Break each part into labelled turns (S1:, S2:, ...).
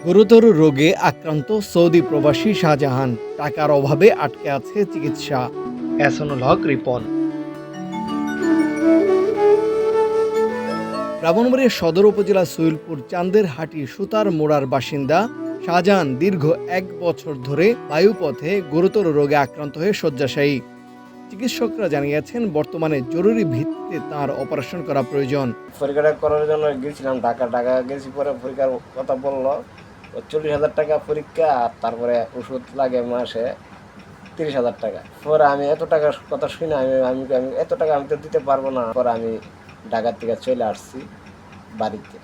S1: গুরুতর রোগে আক্রান্ত সৌদি প্রবাসী শাহজাহান, টাকার অভাবে আটকে আছে চিকিৎসা। এহসানুল হক রিপন। ব্রাহ্মণবাড়িয়া সদর উপজেলা সুইলপুর চান্দের হাটি সুতার মোড়ার বাসিন্দা শাহজাহান দীর্ঘ ১ বছর ধরে বায়ুপথে গুরুতর রোগে আক্রান্ত হয়ে শয্যাশায়ী। চিকিৎসকরা জানিয়েছেন বর্তমানে জরুরি ভিত্তিতে তার অপারেশন করা প্রয়োজন।
S2: পরীক্ষাটা করার জন্য গেছিলাম ঢাকা গেছি, পরে পরীক্ষার কথা বললো 40,000 টাকা পরীক্ষা, আর তারপরে ওষুধ লাগে মাসে 30,000 টাকা। পরে আমি এত টাকার কথা শুনে আমি এত টাকা আমি তো দিতে পারবো না। পরে আমি ঢাকার থেকে চলে আসছি বাড়িতে।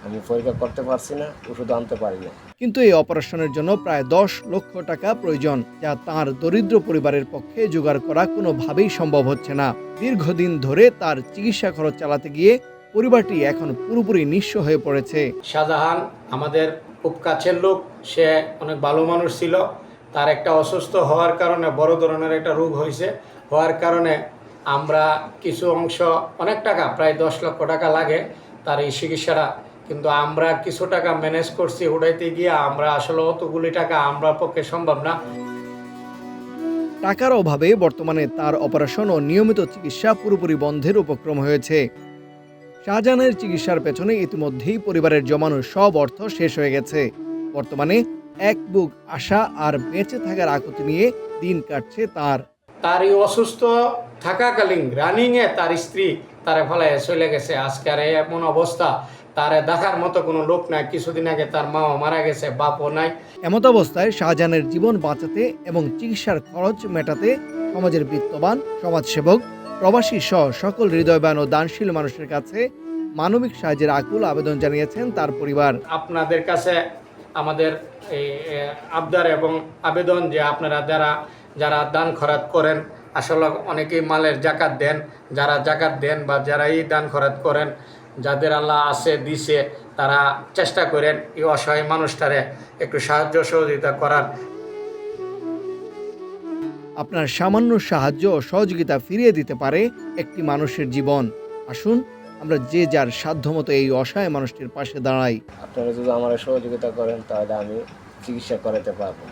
S2: আমি পরীক্ষা করতে পারছি না, ওষুধ আনতে পারি না।
S1: কিন্তু এই অপারেশনের জন্য প্রায় 10 লক্ষ টাকা প্রয়োজন, যা তার দরিদ্র পরিবারের পক্ষে জোগাড় করা কোনোভাবেই সম্ভব হচ্ছে না। দীর্ঘদিন ধরে তার চিকিৎসা খরচ চালাতে গিয়ে পরিবারটি এখন পুরোপুরি নিঃস্ব হয়ে পড়েছে।
S3: শাহজাহান আমাদের খুব কাছের লোক, সে অনেক ভালো মানুষ ছিল। তার একটা অসুস্থ হওয়ার কারণে বড় ধরনের একটা রোগ হওয়ার কারণে আমরা কিছু অংশ, অনেক টাকা, প্রায় 10 লক্ষ টাকা লাগে তার এই চিকিৎসাটা, কিন্তু আমরা কিছু টাকা ম্যানেজ করছি উঠাইতে গিয়ে। আমরা আসলে অতগুলি টাকা আমরা পক্ষে সম্ভব না।
S1: টাকার অভাবে বর্তমানে তার অপারেশন ও নিয়মিত চিকিৎসা পুরোপুরি বন্ধের উপক্রম হয়েছে। শাহজাহানের চিকিৎসার পেছনে ইতিমধ্যেই পরিবারের জমানো সব অর্থ শেষ হয়ে গেছে। বর্তমানে এক বুক আশা আর বেঁচে থাকার আকুতি নিয়ে দিন কাটছে তার।
S3: তার এই অসুস্থ থাকাকালীন রানিংয়ে তার স্ত্রী তারে ফলায় চলে গেছে। আজকের এমন অবস্থা, তারে দেখার মতো কোনো লোক নাই। কিছুদিন আগে তার মাও মারা গেছে, বাপও নাই।
S1: এমত অবস্থায় শাহজাহানের জীবন বাঁচাতে এবং চিকিৎসার খরচ মেটাতে সমাজের বিত্তবান, সমাজসেবক, প্রবাসী সহ সকল হৃদয়বান ও দানশীল মানুষের কাছে মানবিক সাহায্যের আকুল আবেদন জানিয়েছেন তার পরিবার।
S3: আপনাদের কাছে আমাদের এই আবদার এবং আবেদন যে আপনারা যারা দান খরাত করেন, আসলে অনেকেই মালের জাকাত দেন, যারা জাকাত দেন বা যারা এই দান খরাত করেন, যাদের আল্লাহ আছে দিছে, তারা চেষ্টা করেন এই অসহায় মানুষটারে একটু সাহায্য সহযোগিতা করার।
S1: আপনার সামান্য সাহায্য ও সহযোগিতা ফিরিয়ে দিতে পারে একটি মানুষের জীবন। আসুন আমরা যে যার সাধ্যমতো এই অসহায় মানুষটির পাশে দাঁড়াই।
S2: আপনারা যদি আমার সহযোগিতা করেন তাহলে আমি চিকিৎসা করাতে পারবো।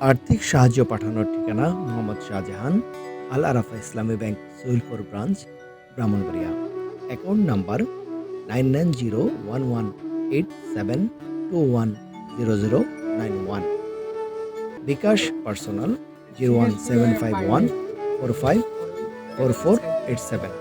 S1: আর্থিক সাহায্য পাঠানোর ঠিকানা Mohammad Shahjahan, Al Arafa Islami bank, Suilpur branch, Brahmanbaria. Account number 990187210091। BKash personal 01751454487।